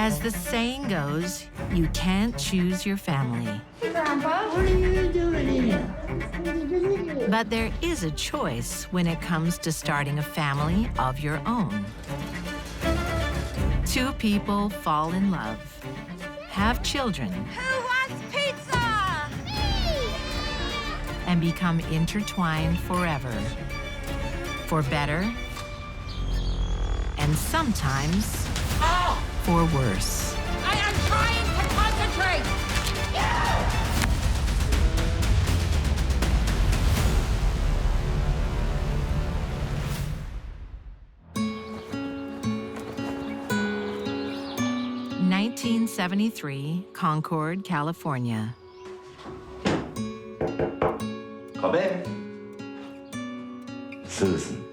As the saying goes, you can't choose your family. Hey, Grandpa. What are you doing here? But there is a choice when it comes to starting a family of your own. Two people fall in love, have children, Who wants pizza? Me! and become intertwined forever. For better, and sometimes for worse. I am trying to concentrate! 1973, Concord, California. Come in. Susan,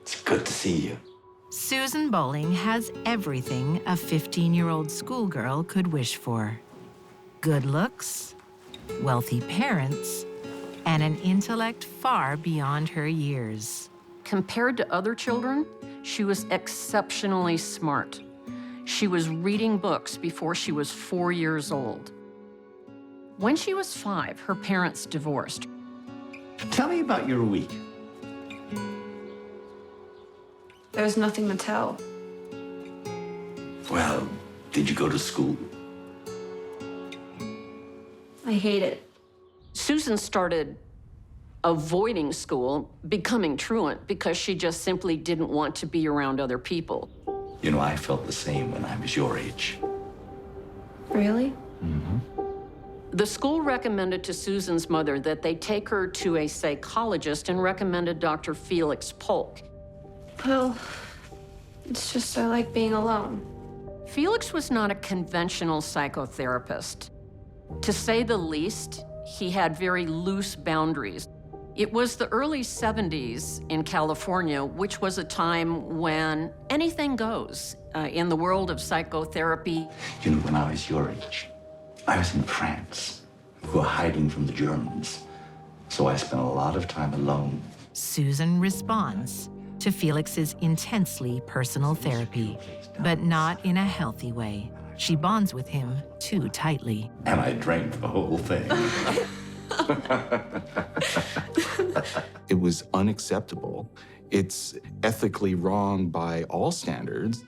it's good to see you. Susan Bowling has everything a 15-year-old schoolgirl could wish for. Good looks, wealthy parents, and an intellect far beyond her years. Compared to other children, she was exceptionally smart. She was reading books before she was 4 years old. When she was 5, her parents divorced. Tell me about your week. There's nothing to tell. Well, did you go to school? I hate it. Susan started avoiding school, becoming truant, because she just simply didn't want to be around other people. You know, I felt the same when I was your age. Really? The school recommended to Susan's mother that they take her to a psychologist and recommended Dr. Felix Polk. Well, it's just I like being alone. Felix was not a conventional psychotherapist. To say the least, he had very loose boundaries. It was the early 70s in California, which was a time when anything goes in the world of psychotherapy. You know, when I was your age, I was in France. We were hiding from the Germans. So I spent a lot of time alone. Susan responds to Felix's intensely personal therapy, but not in a healthy way. She bonds with him too tightly. And I drank the whole thing. It was unacceptable. It's ethically wrong by all standards.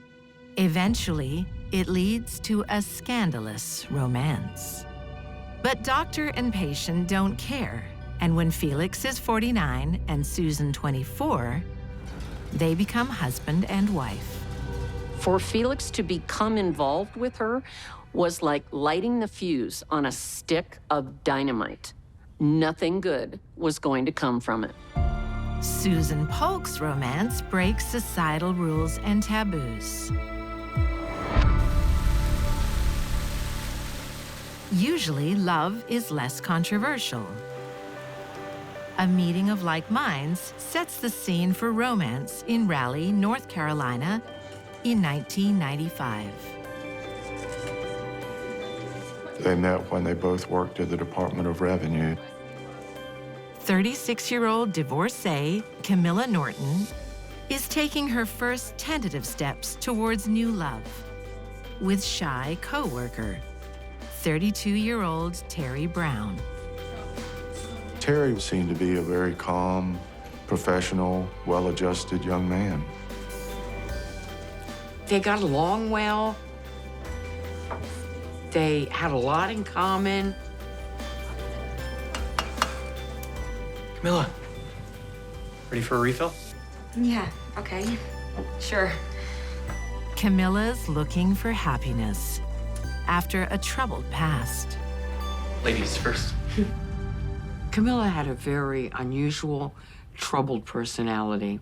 Eventually, it leads to a scandalous romance. But doctor and patient don't care, and when Felix is 49 and Susan 24, they become husband and wife. For Felix to become involved with her was like lighting the fuse on a stick of dynamite. Nothing good was going to come from it. Susan Polk's romance breaks societal rules and taboos. Usually, love is less controversial. A meeting of like minds sets the scene for romance in Raleigh, North Carolina in 1995. They met when they both worked at the Department of Revenue. 36-year-old divorcee Camila Norton is taking her first tentative steps towards new love with shy co-worker, 32-year-old Terry Brown. Terry seemed to be a very calm, professional, well-adjusted young man. They got along well. They had a lot in common. Camila, ready for a refill? Yeah, okay. Sure. Camila's looking for happiness after a troubled past. Ladies first. Camila had a very unusual, troubled personality.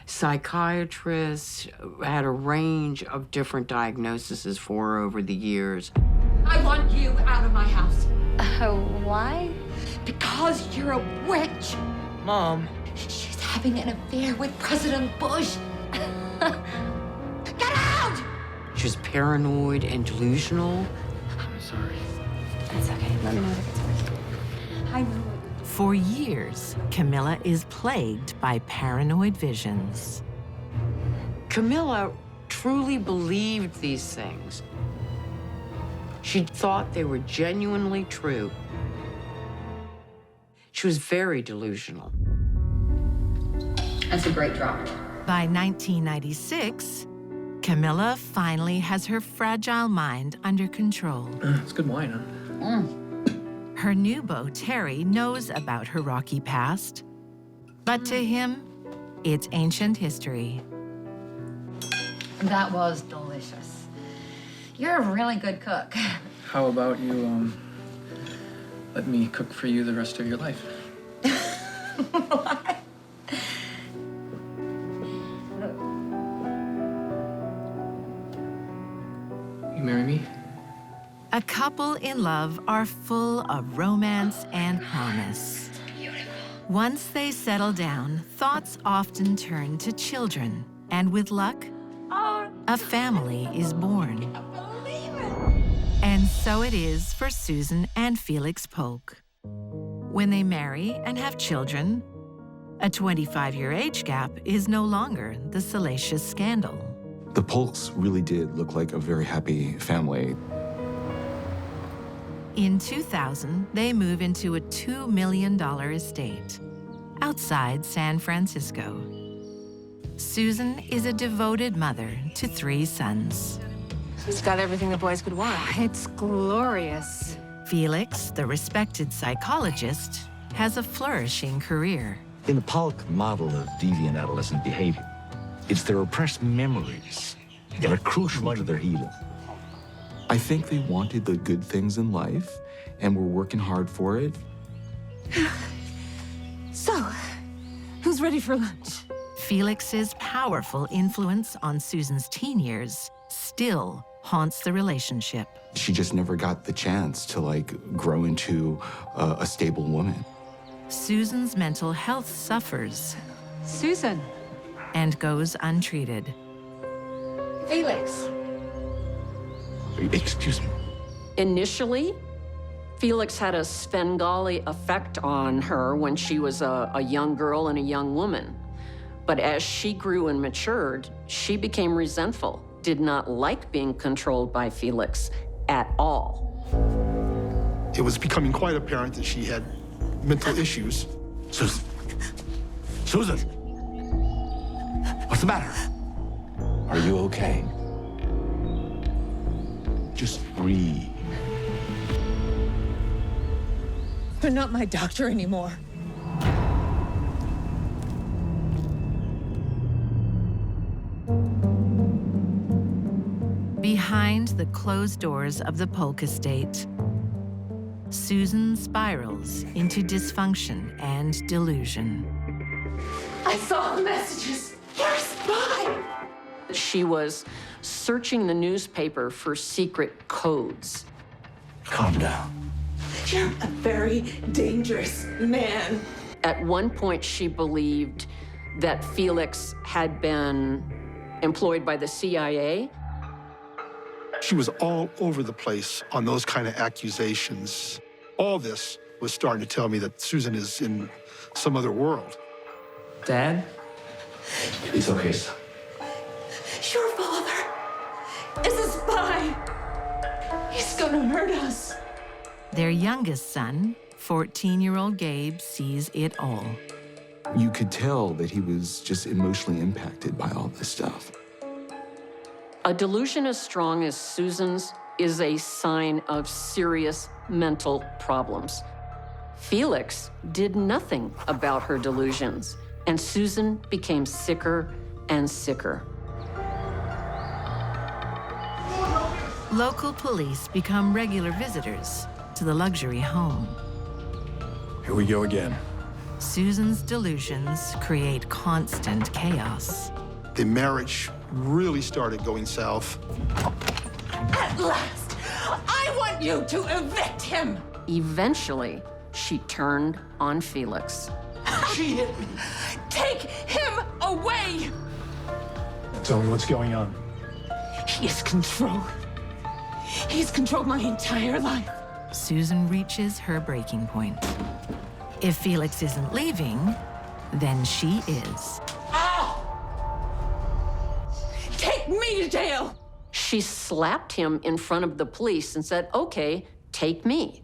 Psychiatrists had a range of different diagnoses for her over the years. I want you out of my house. Why? Because you're a witch. Mom. She's having an affair with President Bush. Get out! She was paranoid and delusional. I'm sorry. That's okay. Let me know if it gets worse. I know. For years, Camila is plagued by paranoid visions. Camila truly believed these things. She thought they were genuinely true. She was very delusional. That's a great drop. By 1996, Camila finally has her fragile mind under control. It's good wine, huh? Her new beau, Terry, knows about her rocky past. But to him, it's ancient history. That was delicious. You're a really good cook. How about you, let me cook for you the rest of your life? What? You marry me? A couple in love are full of romance and promise. Once they settle down, thoughts often turn to children. And with luck, a family is born. And so it is for Susan and Felix Polk. When they marry and have children, a 25-year age gap is no longer the salacious scandal. The Polks really did look like a very happy family. In 2000, they move into a $2 million estate outside San Francisco. Susan is a devoted mother to 3 sons. She's got everything the boys could want. It's glorious. Felix, the respected psychologist, has a flourishing career. In the Polk model of deviant adolescent behavior, it's their repressed memories that are crucial to their healing. I think they wanted the good things in life and were working hard for it. So, who's ready for lunch? Felix's powerful influence on Susan's teen years still haunts the relationship. She just never got the chance to, like, grow into a stable woman. Susan's mental health suffers Susan. and goes untreated. Felix. Excuse me. Initially, Felix had a Svengali effect on her when she was a young girl and a young woman. But as she grew and matured, she became resentful, did not like being controlled by Felix at all. It was becoming quite apparent that she had mental issues. Susan. Susan! What's the matter? Are you okay? Just breathe. You're not my doctor anymore. Behind the closed doors of the Polk estate, Susan spirals into dysfunction and delusion. I saw the messages. You're a spy. She was searching the newspaper for secret codes. Calm down. You're a very dangerous man. At one point, she believed that Felix had been employed by the CIA. She was all over the place on those kind of accusations. All this was starting to tell me that Susan is in some other world. Dad? It's okay, son. Your father is a spy. He's gonna hurt us. Their youngest son, 14-year-old Gabe, sees it all. You could tell that he was just emotionally impacted by all this stuff. A delusion as strong as Susan's is a sign of serious mental problems. Felix did nothing about her delusions, and Susan became sicker and sicker. Local police become regular visitors to the luxury home. Here we go again. Susan's delusions create constant chaos. The marriage really started going south. At last, I want you to evict him. Eventually, she turned on Felix. She hit me. Take him away. Tell me what's going on. He is controlled. He's controlled my entire life. Susan reaches her breaking point. If Felix isn't leaving, then she is. Take me to jail! She slapped him in front of the police and said, okay, take me.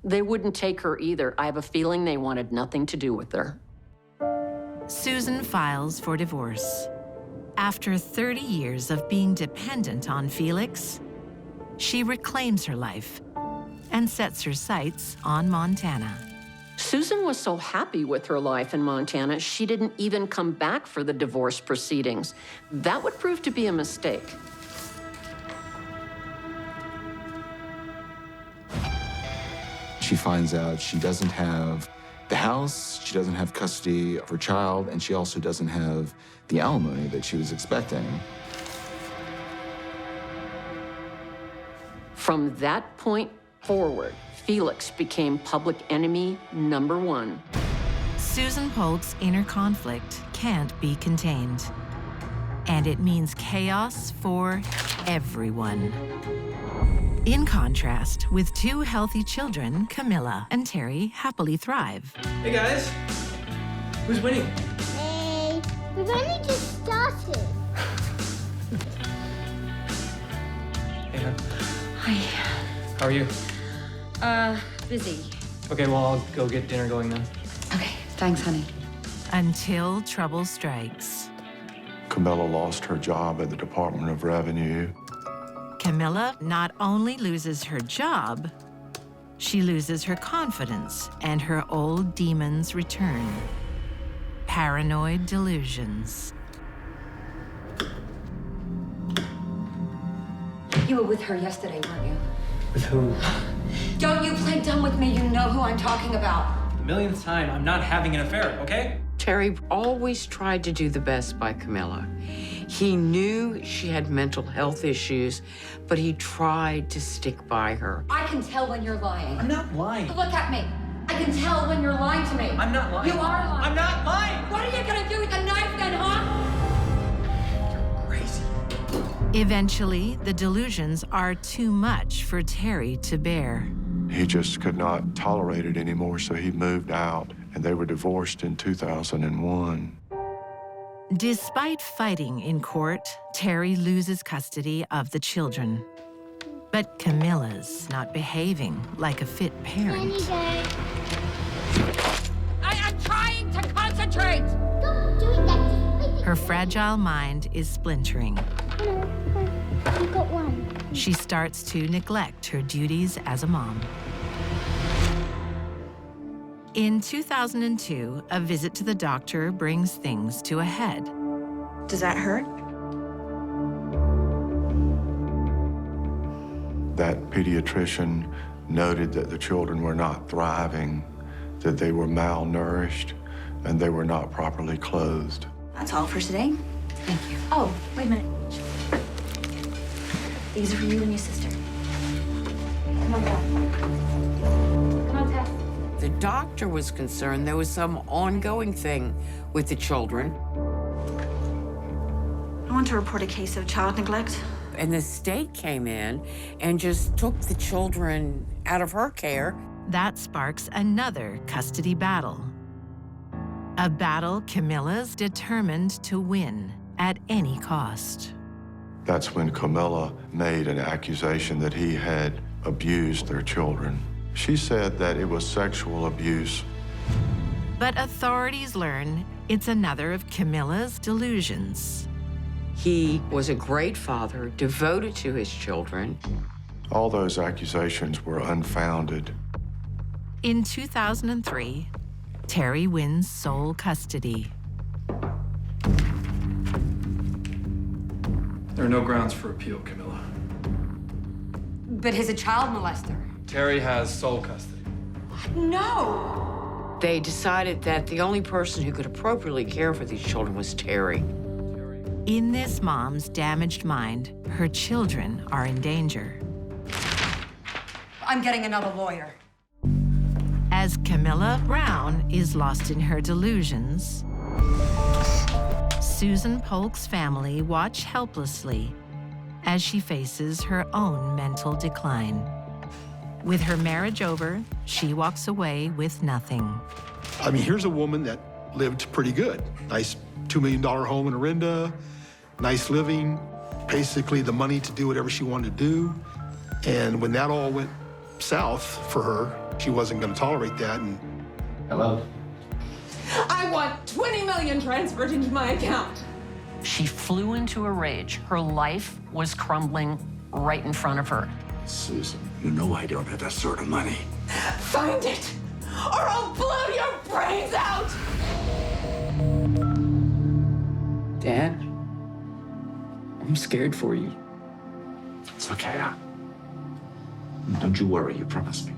They wouldn't take her either. I have a feeling they wanted nothing to do with her. Susan files for divorce. After 30 years of being dependent on Felix, she reclaims her life and sets her sights on Montana. Susan was so happy with her life in Montana, she didn't even come back for the divorce proceedings. That would prove to be a mistake. She finds out she doesn't have the house, she doesn't have custody of her child, and she also doesn't have the alimony that she was expecting. From that point forward, Felix became public enemy #1. Susan Polk's inner conflict can't be contained, and it means chaos for everyone. In contrast, with 2 healthy children, Camila and Terry happily thrive. Hey guys, who's winning? Hey, we've only just started. Hey, hon. Hi. How are you? Busy. Okay, well, I'll go get dinner going then. Okay, thanks, honey. Until trouble strikes. Camila lost her job at the Department of Revenue. Camila not only loses her job, she loses her confidence, and her old demons return. Paranoid delusions. You were with her yesterday, weren't you? With who? Don't you play dumb with me. You know who I'm talking about. Millionth time, I'm not having an affair, okay? Terry always tried to do the best by Camila. He knew she had mental health issues, but he tried to stick by her. I can tell when you're lying. I'm not lying. Look at me. I can tell when you're lying to me. I'm not lying. You are lying. I'm not lying. What are you gonna do with the knife then, huh? You're crazy. Eventually, the delusions are too much for Terry to bear. He just could not tolerate it anymore, so he moved out, and they were divorced in 2001. Despite fighting in court, Terry loses custody of the children. But Camila's not behaving like a fit parent. I am trying to concentrate. Stop doing that. Her fragile mind is splintering. You got one. She starts to neglect her duties as a mom. In 2002, a visit to the doctor brings things to a head. Does that hurt? That pediatrician noted that the children were not thriving, that they were malnourished, and they were not properly clothed. That's all for today. Thank you. Oh, wait a minute. These are for you and your sister. Come on, Dad. Come on, Tess. The doctor was concerned there was some ongoing thing with the children. I want to report a case of child neglect. And the state came in and just took the children out of her care. That sparks another custody battle. A battle Camila's determined to win at any cost. That's when Camila made an accusation that he had abused their children. She said that it was sexual abuse. But authorities learn it's another of Camila's delusions. He was a great father, devoted to his children. All those accusations were unfounded. In 2003, Terry wins sole custody. There are no grounds for appeal, Camila. But he's a child molester. Terry has sole custody. No! They decided that the only person who could appropriately care for these children was Terry. In this mom's damaged mind, her children are in danger. I'm getting another lawyer. As Camila Brown is lost in her delusions, Susan Polk's family watch helplessly as she faces her own mental decline. With her marriage over, she walks away with nothing. I mean, here's a woman that lived pretty good. Nice $2 million home in Orinda, nice living. basically the money to do whatever she wanted to do. And when that all went south for her, she wasn't going to tolerate that. And Hello? I want 20 million transferred into my account. She flew into a rage. Her life was crumbling right in front of her. Susan, you know I don't have that sort of money. Find it, or I'll blow your brains out! Dad? I'm scared for you. It's okay, huh? Don't you worry, you promised me.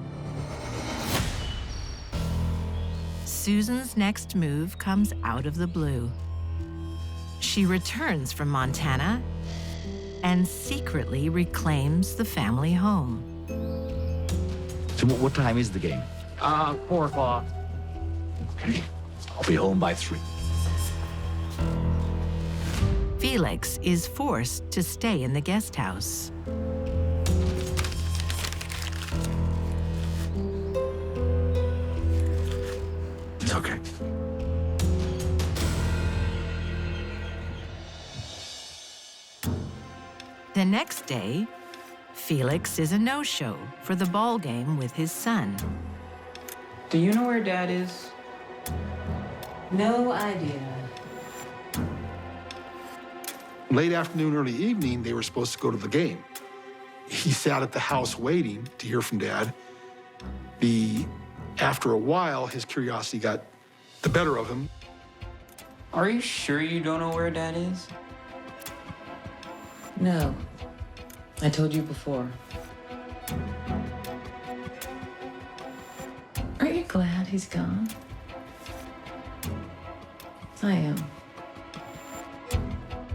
Susan's next move comes out of the blue. She returns from Montana and secretly reclaims the family home. So what time is the game? 4 o'clock. Okay, I'll be home by 3. Felix is forced to stay in the guest house. It's okay. The next day, Felix is a no-show for the ball game with his son. Do you know where Dad is? No idea. late afternoon, early evening, they were supposed to go to the game. He sat at the house waiting to hear from Dad. After a while, his curiosity got the better of him. Are you sure you don't know where Dad is? No. I told you before. Aren't you glad he's gone? I am.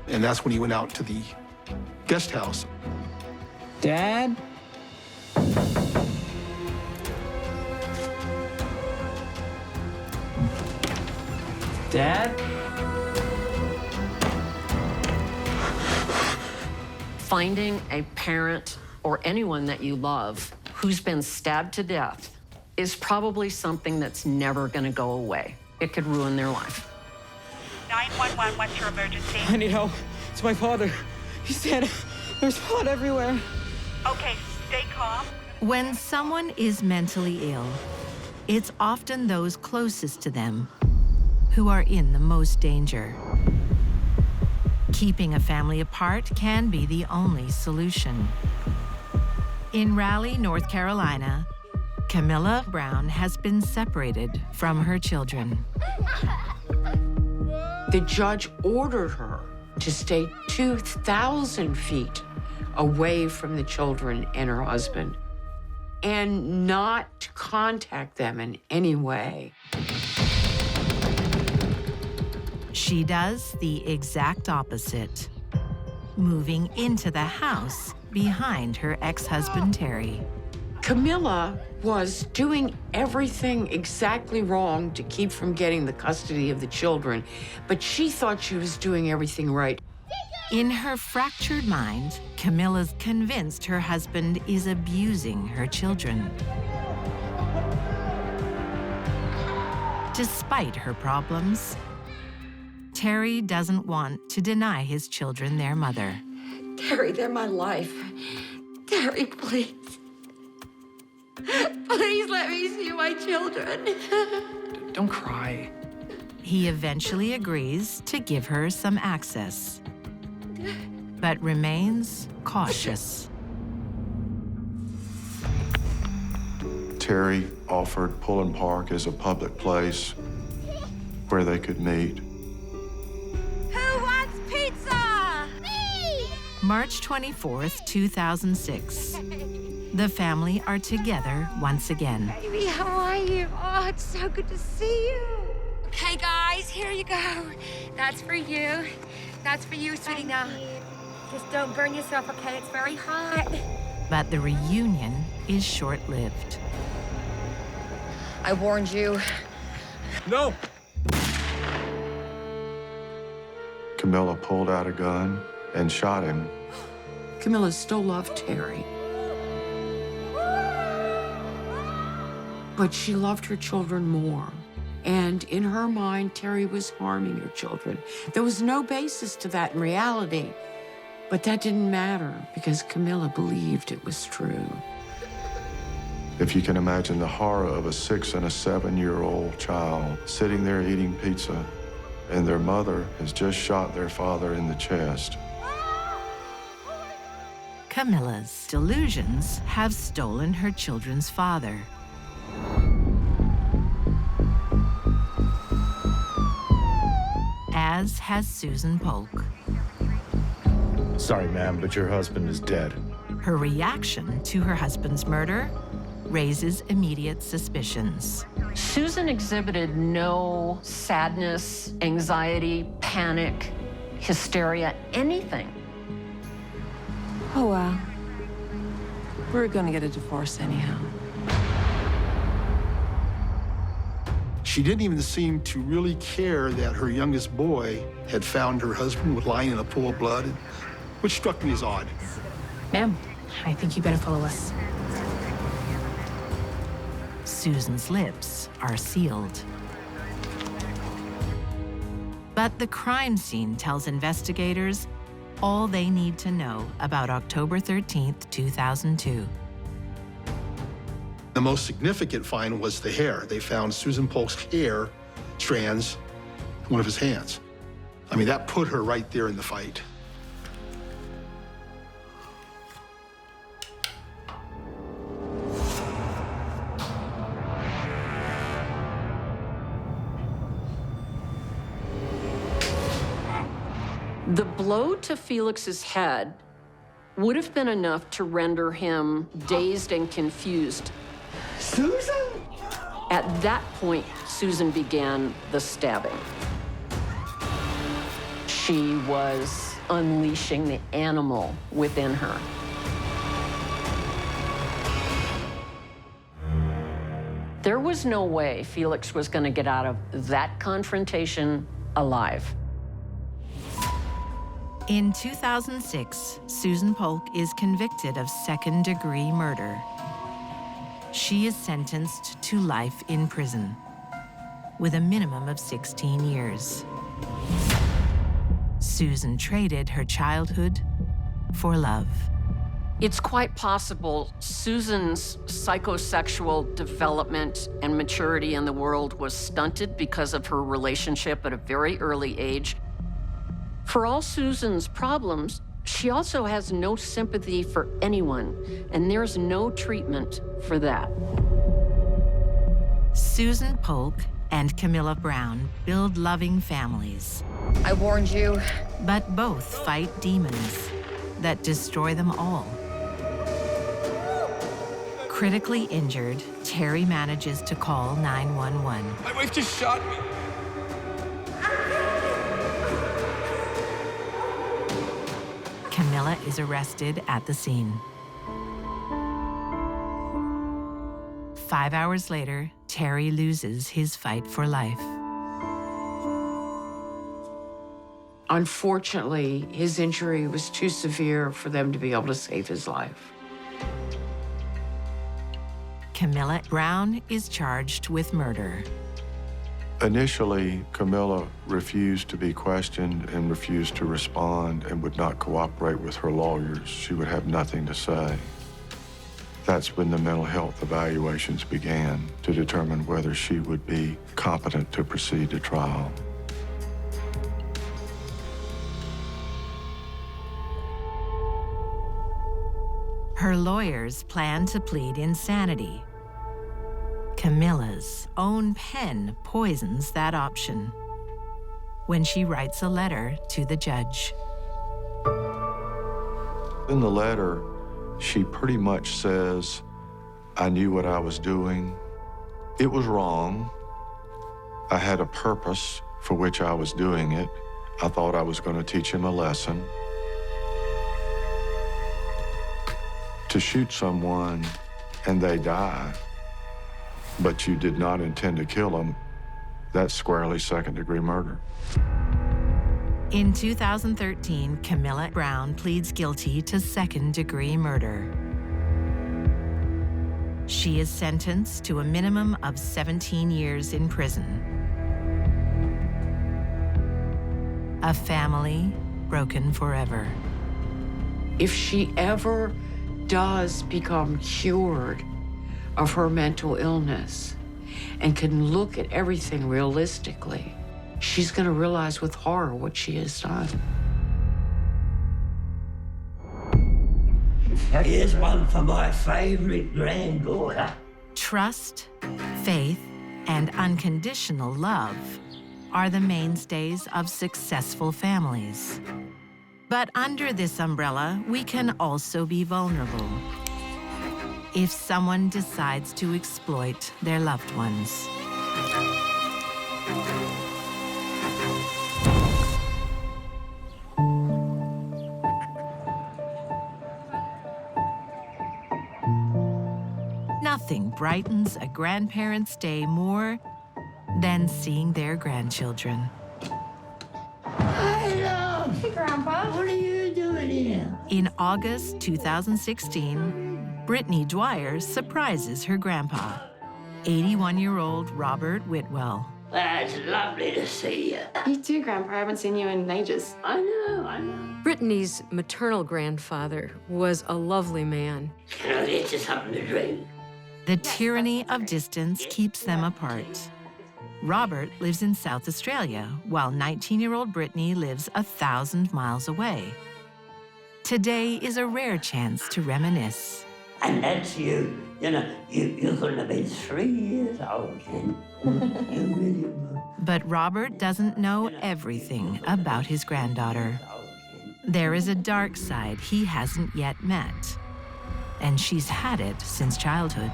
And that's when he went out to the guest house. Dad? Dad? Finding a parent or anyone that you love who's been stabbed to death is probably something that's never going to go away. It could ruin their life. 911, what's your emergency? I need help. It's my father. He's dead. There's blood everywhere. Okay, stay calm. When someone is mentally ill, it's often those closest to them who are in the most danger. Keeping a family apart can be the only solution. In Raleigh, North Carolina, Camila Brown has been separated from her children. The judge ordered her to stay 2,000 feet away from the children and her husband and not to contact them in any way. She does the exact opposite, moving into the house behind her ex-husband, Terry. Camila was doing everything exactly wrong to keep from getting the custody of the children, but she thought she was doing everything right. In her fractured mind, Camila's convinced her husband is abusing her children. Despite her problems, Terry doesn't want to deny his children their mother. Terry, they're my life. Terry, please. Please let me see my children. Don't cry. He eventually agrees to give her some access, but remains cautious. Terry offered Pullen Park as a public place where they could meet. Who wants pizza? Me! March 24th, 2006. The family are together once again. Baby, how are you? Oh, it's so good to see you. Okay, guys, here you go. That's for you. That's for you, sweetie. Now, just don't burn yourself, okay? It's very hot. But the reunion is short-lived. I warned you. No! Camila pulled out a gun and shot him. Camila still loved Terry, but she loved her children more. And in her mind, Terry was harming her children. There was no basis to that in reality, But that didn't matter because Camila believed it was true. If you can imagine the horror of a 6 and a 7-year-old child sitting there eating pizza, and their mother has just shot their father in the chest. Camila's delusions have stolen her children's father. As has Susan Polk. Sorry, ma'am, but your husband is dead. Her reaction to her husband's murder raises immediate suspicions. Susan exhibited no sadness, anxiety, panic, hysteria, anything. Oh, well. We're gonna get a divorce anyhow. She didn't even seem to really care that her youngest boy had found her husband lying in a pool of blood, which struck me as odd. Ma'am, I think you better follow us. Susan's lips are sealed. But the crime scene tells investigators all they need to know about October 13th, 2002. The most significant find was the hair. They found Susan Polk's hair strands in one of his hands. I mean, that put her right there in the fight. The blow to Felix's head would have been enough to render him dazed and confused. Susan? At that point, Susan began the stabbing. She was unleashing the animal within her. There was no way Felix was going to get out of that confrontation alive. In 2006, Susan Polk is convicted of second-degree murder. She is sentenced to life in prison, with a minimum of 16 years. Susan traded her childhood for love. It's quite possible Susan's psychosexual development and maturity in the world was stunted because of her relationship at a very early age. For all Susan's problems, she also has no sympathy for anyone, and there's no treatment for that. Susan Polk and Camila Brown build loving families. I warned you. But both fight demons that destroy them all. Critically injured, Terry manages to call 911. My wife just shot me. Camila is arrested at the scene. 5 hours later, Terry loses his fight for life. Unfortunately, his injury was too severe for them to be able to save his life. Camila Brown is charged with murder. Initially, Camila refused to be questioned and refused to respond and would not cooperate with her lawyers. She would have nothing to say. That's when the mental health evaluations began to determine whether she would be competent to proceed to trial. Her lawyers plan to plead insanity. Camila's own pen poisons that option when she writes a letter to the judge. In the letter, she pretty much says, I knew what I was doing. It was wrong. I had a purpose for which I was doing it. I thought I was going to teach him a lesson. To shoot someone and they die, but you did not intend to kill them, that's squarely second-degree murder. In 2013, Camila Brown pleads guilty to second-degree murder. She is sentenced to a minimum of 17 years in prison. A family broken forever. If she ever does become cured of her mental illness and can look at everything realistically, she's going to realize with horror what she has done. Here's one for my favorite granddaughter. Trust, faith, and unconditional love are the mainstays of successful families. But under this umbrella, we can also be vulnerable if someone decides to exploit their loved ones. Nothing brightens a grandparent's day more than seeing their grandchildren. Hey, Grandpa. What are you doing here? In August 2016, Brittany Dwyer surprises her grandpa, 81-year-old Robert Whitwell. That's lovely to see you. You too, Grandpa. I haven't seen you in ages. I know. Brittany's maternal grandfather was a lovely man. Can I get you something to drink? The tyranny of distance keeps them apart. Robert lives in South Australia, while 19-year-old Brittany lives 1,000 miles away. Today is a rare chance to reminisce. And that's you. You know, you couldn't have been 3 years old then. You really were. But Robert doesn't know everything about his granddaughter. There is a dark side he hasn't yet met, and she's had it since childhood.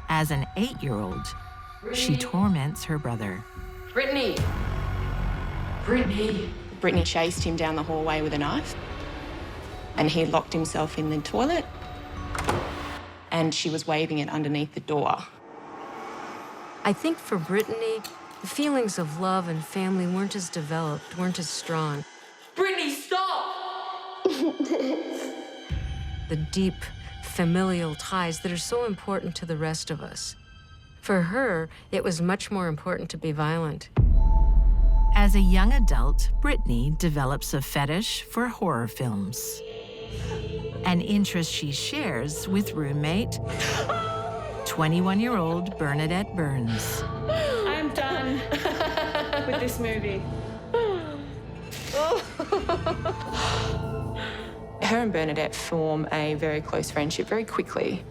As an 8-year-old, she torments her brother. Brittany! Brittany! Brittany chased him down the hallway with a knife, and he locked himself in the toilet, and she was waving it underneath the door. I think for Brittany, the feelings of love and family weren't as developed, weren't as strong. Brittany, stop! The deep familial ties that are so important to the rest of us. For her, it was much more important to be violent. As a young adult, Brittany develops a fetish for horror films, an interest she shares with roommate, 21-year-old Bernardet Burns. I'm done with this movie. Her and Bernadette form a very close friendship very quickly.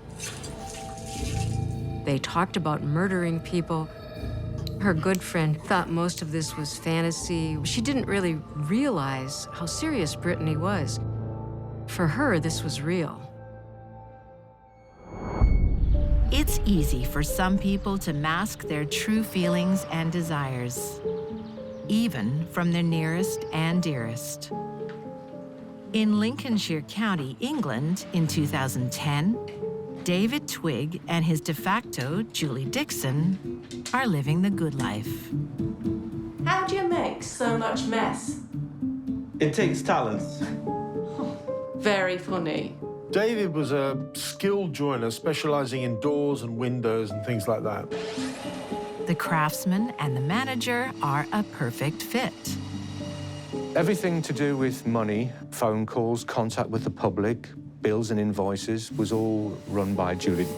They talked about murdering people. Her good friend thought most of this was fantasy. She didn't really realize how serious Brittany was. For her, this was real. It's easy for some people to mask their true feelings and desires, even from their nearest and dearest. In Lincolnshire County, England, in 2010, David Twigg and his de facto, Julie Dixon, are living the good life. How do you make so much mess? It takes talent. Very funny. David was a skilled joiner specializing in doors and windows and things like that. The craftsman and the manager are a perfect fit. Everything to do with money, phone calls, contact with the public, bills and invoices was all run by Julie.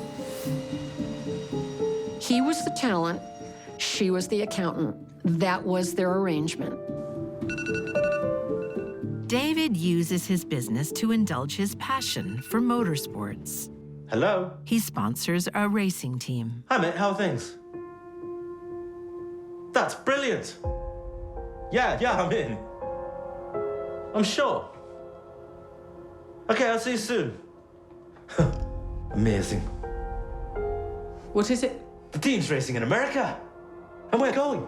He was the talent, she was the accountant. That was their arrangement. David uses his business to indulge his passion for motorsports. Hello? He sponsors a racing team. Hi, mate. How are things? That's brilliant. Yeah, I'm in. I'm sure. Okay, I'll see you soon. Amazing. What is it? The team's racing in America. And we're going.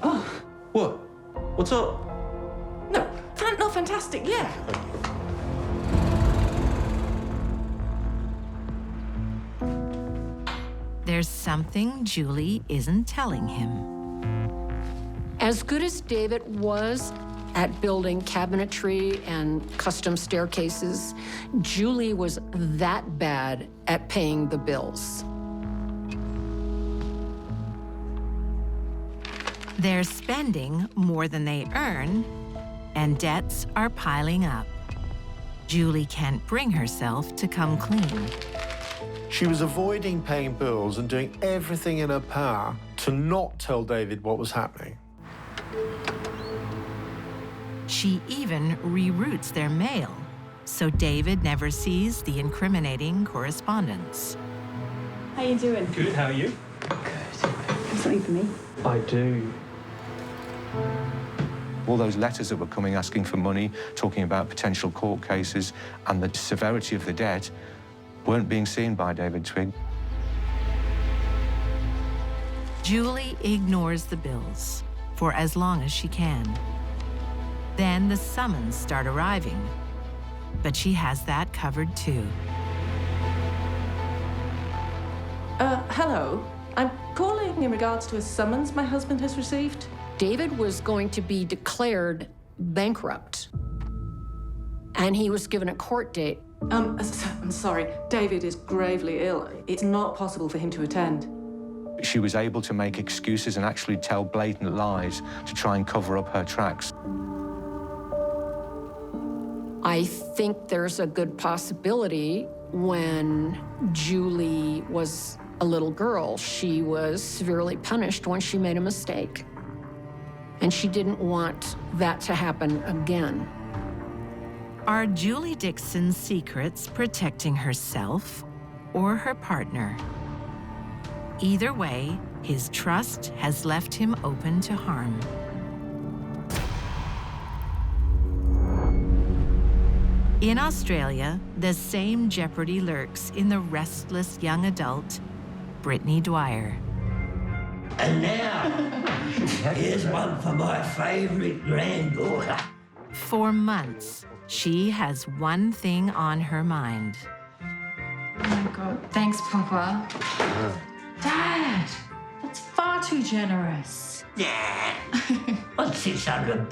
Oh. What? What's up? No, fantastic, yeah. There's something Julie isn't telling him. As good as David was at building cabinetry and custom staircases, Julie was that bad at paying the bills. They're spending more than they earn, and debts are piling up. Julie can't bring herself to come clean. She was avoiding paying bills and doing everything in her power to not tell David what was happening. She even reroutes their mail, so David never sees the incriminating correspondence. How you doing? Good, how are you? Have something for me? I do. All those letters that were coming asking for money, talking about potential court cases and the severity of the debt weren't being seen by David Twigg. Julie ignores the bills for as long as she can. Then the summons start arriving, but she has that covered too. Hello. I'm calling in regards to a summons my husband has received. David was going to be declared bankrupt, and he was given a court date. I'm sorry. David is gravely ill. It's not possible for him to attend. She was able to make excuses and actually tell blatant lies to try and cover up her tracks. I think there's a good possibility when Julie was a little girl, she was severely punished when she made a mistake. And she didn't want that to happen again. Are Julie Dixon's secrets protecting herself or her partner? Either way, his trust has left him open to harm. In Australia, the same jeopardy lurks in the restless young adult, Brittany Dwyer. And now, here's one for my favourite granddaughter. For months, she has one thing on her mind. Oh my God, thanks, Papa. Dad, that's far too generous. Yeah. What's $600?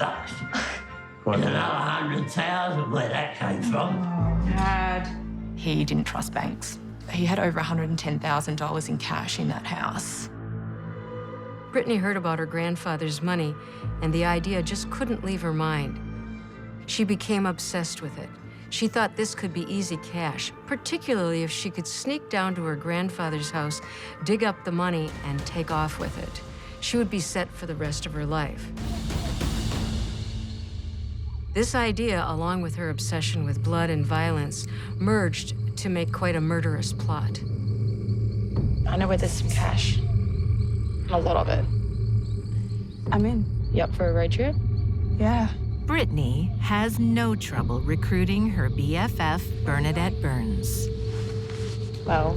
And another 100,000 where that came from. Oh, Dad. He didn't trust banks. He had over $110,000 in cash in that house. Brittany heard about her grandfather's money, and the idea just couldn't leave her mind. She became obsessed with it. She thought this could be easy cash, particularly if she could sneak down to her grandfather's house, dig up the money, and take off with it. She would be set for the rest of her life. This idea, along with her obsession with blood and violence, merged to make quite a murderous plot. I know where there's some cash. A lot of it. I'm in. You up for a road trip? Yeah. Brittany has no trouble recruiting her BFF, Bernardet Burns. Well,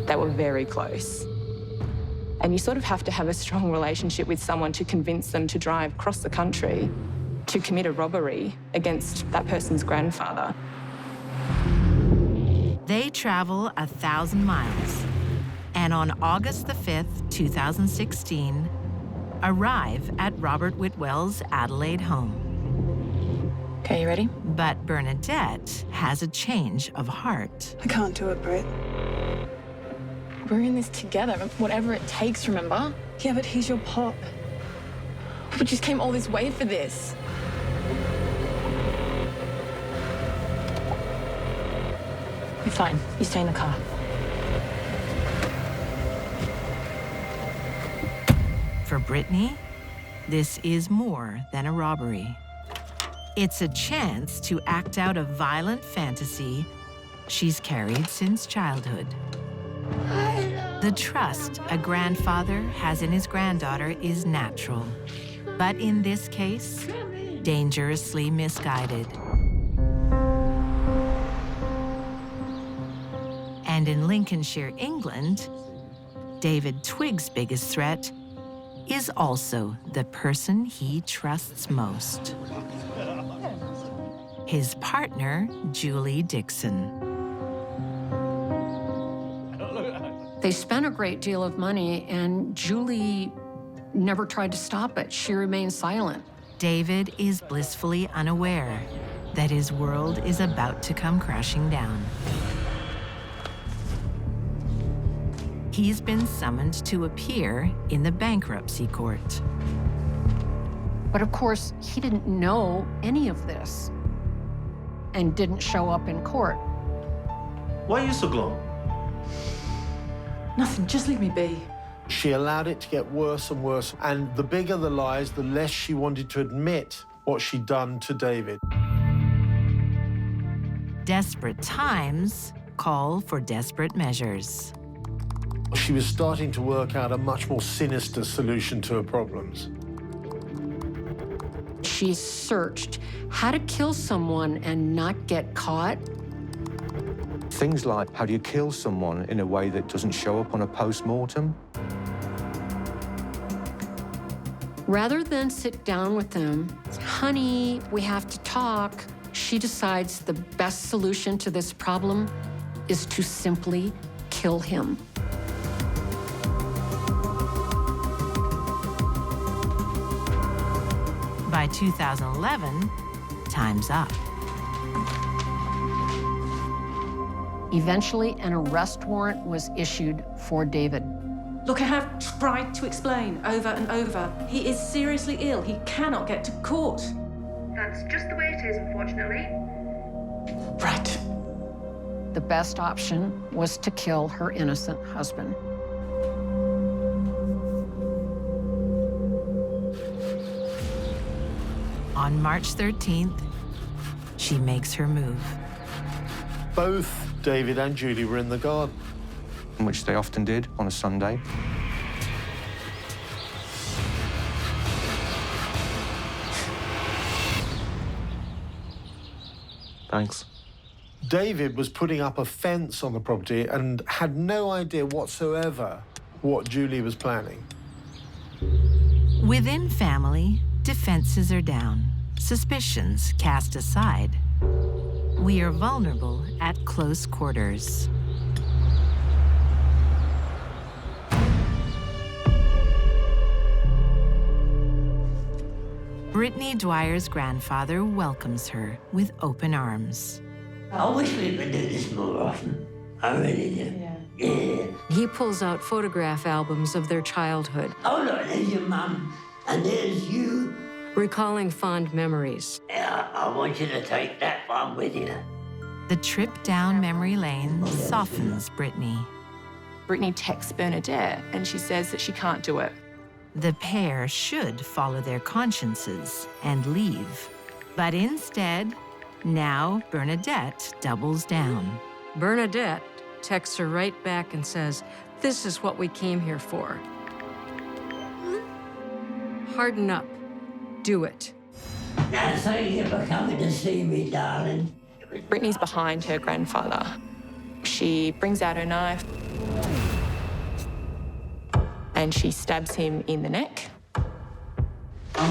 they were very close. And you sort of have to have a strong relationship with someone to convince them to drive across the country to commit a robbery against that person's grandfather. They travel 1,000 miles, and on August the 5th, 2016, arrive at Robert Whitwell's Adelaide home. Okay, you ready? But Bernadette has a change of heart. I can't do it, Britt. We're in this together, whatever it takes, remember? Yeah, but he's your pop. We just came all this way for this. You're fine. You stay in the car. For Brittany, this is more than a robbery. It's a chance to act out a violent fantasy she's carried since childhood. The trust a grandfather has in his granddaughter is natural, but in this case, dangerously misguided. And in Lincolnshire, England, David Twigg's biggest threat is also the person he trusts most. His partner, Julie Dixon. They spent a great deal of money, and Julie never tried to stop it. She remained silent. David is blissfully unaware that his world is about to come crashing down. He's been summoned to appear in the bankruptcy court. But of course, he didn't know any of this. and didn't show up in court. Why are you so glum? Nothing, just leave me be. She allowed it to get worse and worse, and the bigger the lies, the less she wanted to admit what she'd done to David. Desperate times call for desperate measures. She was starting to work out a much more sinister solution to her problems. She searched how to kill someone and not get caught. Things like, how do you kill someone in a way that doesn't show up on a post-mortem? Rather than sit down with them, honey, we have to talk, she decides the best solution to this problem is to simply kill him. By 2011, time's up. Eventually, an arrest warrant was issued for David. Look, I have tried to explain over and over. He is seriously ill. He cannot get to court. That's just the way it is, unfortunately. Right. The best option was to kill her innocent husband. On March 13th, she makes her move. Both David and Julie were in the garden, which they often did on a Sunday. Thanks. David was putting up a fence on the property and had no idea whatsoever what Julie was planning. Within family, defenses are down, suspicions cast aside. We are vulnerable at close quarters. Brittany Dwyer's grandfather welcomes her with open arms. I wish we could do this more often. I really do. Yeah. He pulls out photograph albums of their childhood. Oh, look, there's your mum, and there's you. Recalling fond memories. Yeah, I want you to take that one with you. The trip down memory lane softens Brittany. Brittany texts Bernardet, and she says that she can't do it. The pair should follow their consciences and leave. But instead, now Bernardet doubles down. Bernardet texts her right back and says, "This is what we came here for. Harden up. Do it." Now, thank you for coming to see me, darling. Brittany's behind her grandfather. She brings out her knife and she stabs him in the neck. Why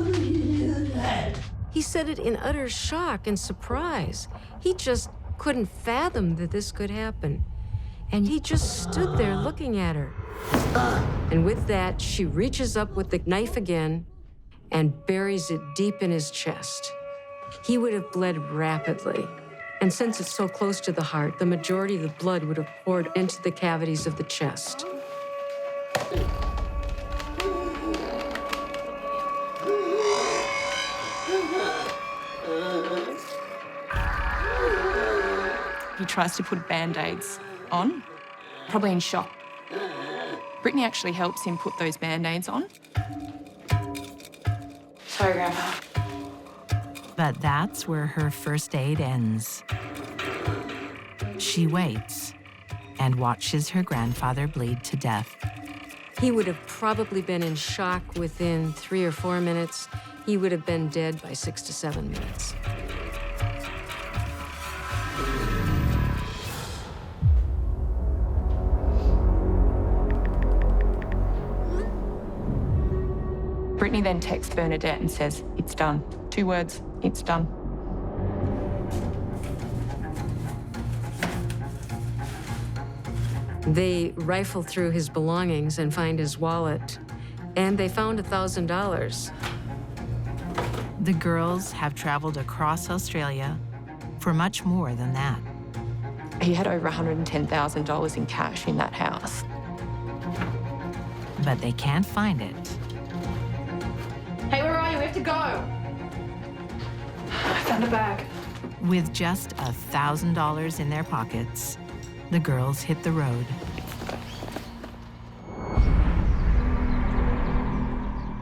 would you do that? He said it in utter shock and surprise. He just couldn't fathom that this could happen. And he just stood there looking at her. And with that, she reaches up with the knife again and buries it deep in his chest. He would have bled rapidly. And since it's so close to the heart, the majority of the blood would have poured into the cavities of the chest. He tries to put Band-Aids on, probably in shock. Brittany actually helps him put those Band-Aids on. Sorry, Grandpa. But that's where her first aid ends. She waits and watches her grandfather bleed to death. He would have probably been in shock within 3 or 4 minutes. He would have been dead by 6 to 7 minutes. Brittany then texts Bernardet and says, "It's done." 2 words, "It's done." They rifle through his belongings and find his wallet, and they found $1,000. The girls have traveled across Australia for much more than that. He had over $110,000 in cash in that house. but they can't find it. Hey, where are you? We have to go. I found a bag. With just $1,000 in their pockets, the girls hit the road.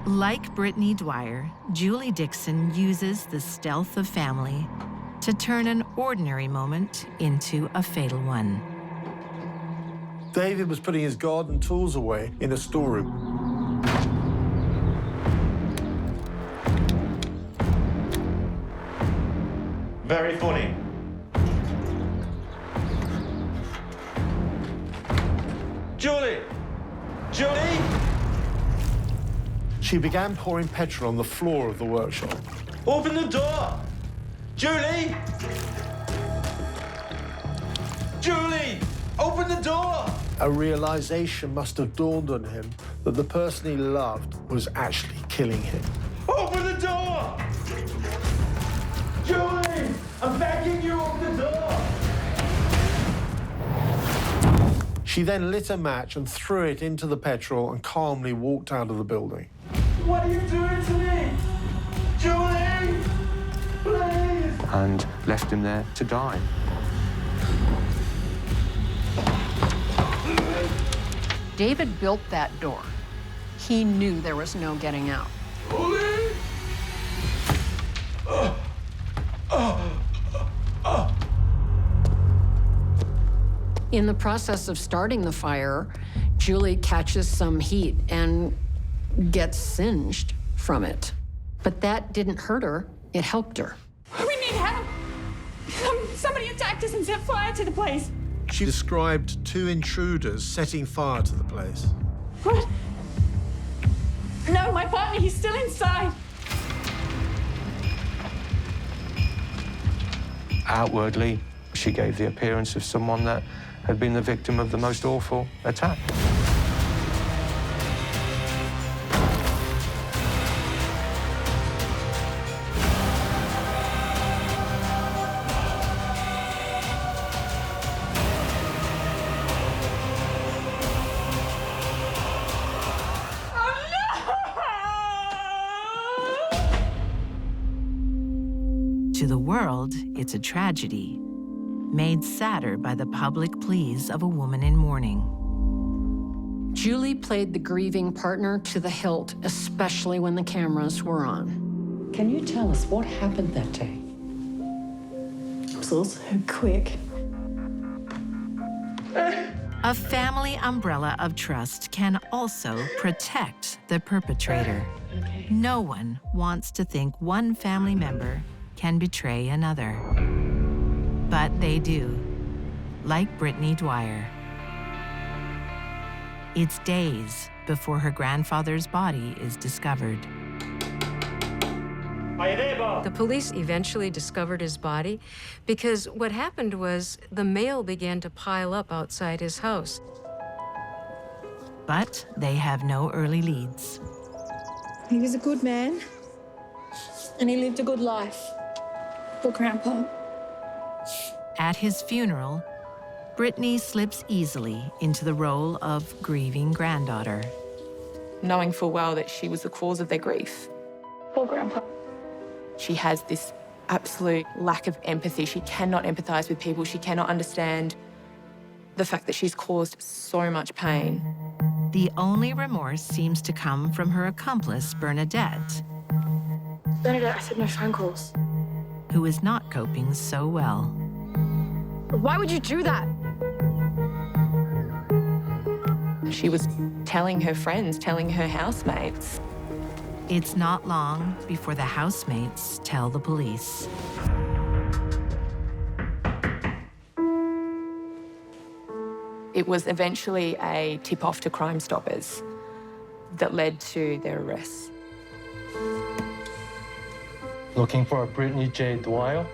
Like Brittany Dwyer, Julie Dixon uses the stealth of family to turn an ordinary moment into a fatal one. David was putting his garden tools away in a storeroom. Very funny. Julie! Julie! She began pouring petrol on the floor of the workshop. Open the door! Julie! Julie! Open the door! A realization must have dawned on him that the person he loved was actually killing him. Open the door! Julie! I'm begging you, open the door! She then lit a match and threw it into the petrol and calmly walked out of the building. What are you doing to me? Julie! Please! And left him there to die. David built that door. He knew there was no getting out. In the process of starting the fire, Julie catches some heat and gets singed from it. But that didn't hurt her, it helped her. We need help. Somebody attacked us and set fire to the place. She described 2 intruders setting fire to the place. What? No, my partner, he's still inside. Outwardly, she gave the appearance of someone that had been the victim of the most awful attack. To the world, it's a tragedy, made sadder by the public pleas of a woman in mourning. Julie played the grieving partner to the hilt, especially when the cameras were on. Can you tell us what happened that day? It was all so quick. A family umbrella of trust can also protect the perpetrator. No one wants to think one family member can betray another. But they do, like Brittany Dwyer. It's days before her grandfather's body is discovered. The police eventually discovered his body because what happened was the mail began to pile up outside his house. But they have no early leads. He was a good man, and he lived a good life for Grandpa. At his funeral, Brittany slips easily into the role of grieving granddaughter. Knowing full well that she was the cause of their grief. Poor Grandpa. She has this absolute lack of empathy. She cannot empathise with people. She cannot understand the fact that she's caused so much pain. The only remorse seems to come from her accomplice, Bernardet, Bernardet, I said no phone calls. who is not coping so well. Why would you do that? She was telling her friends, telling her housemates. It's not long before the housemates tell the police. It was eventually a tip-off to Crime Stoppers that led to their arrests. Looking for a Brittany J. Dwyer?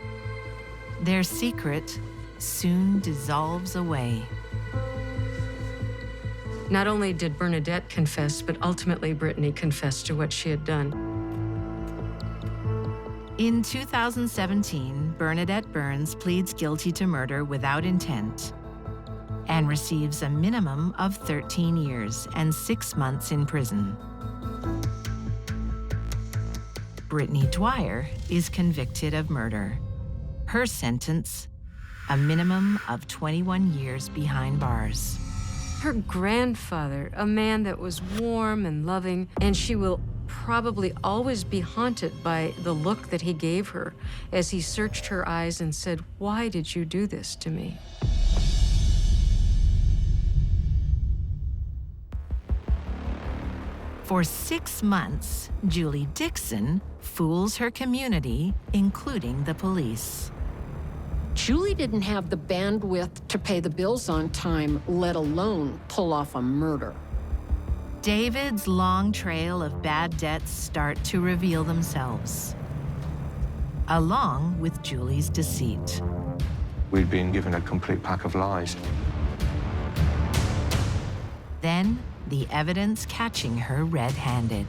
Their secret soon dissolves away. Not only did Bernadette confess, but ultimately Brittany confessed to what she had done. In 2017, Bernadette Burns pleads guilty to murder without intent. and receives a minimum of 13 years and 6 months in prison. Brittany Dwyer is convicted of murder. Her sentence, a minimum of 21 years behind bars. Her grandfather, a man that was warm and loving, and she will probably always be haunted by the look that he gave her as he searched her eyes and said, "Why did you do this to me?" For 6 months, Julie Dixon fools her community, including the police. Julie didn't have the bandwidth to pay the bills on time, let alone pull off a murder. David's long trail of bad debts start to reveal themselves, along with Julie's deceit. We'd been given a complete pack of lies. Then, the evidence catching her red-handed.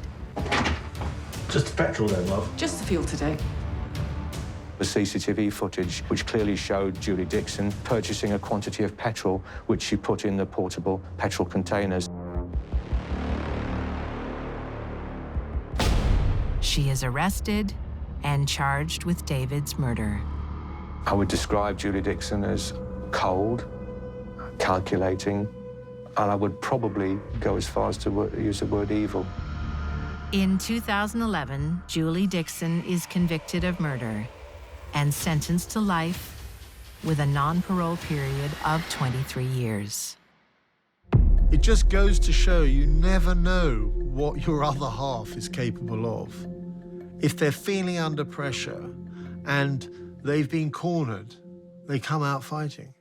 Just petrol then, love. Just the fuel today. The CCTV footage, which clearly showed Julie Dixon purchasing a quantity of petrol, which she put in the portable petrol containers. She is arrested and charged with David's murder. I would describe Julie Dixon as cold, calculating, and I would probably go as far as to use the word evil. In 2011, Julie Dixon is convicted of murder and sentenced to life with a non-parole period of 23 years. It just goes to show you never know what your other half is capable of. If they're feeling under pressure and they've been cornered, they come out fighting.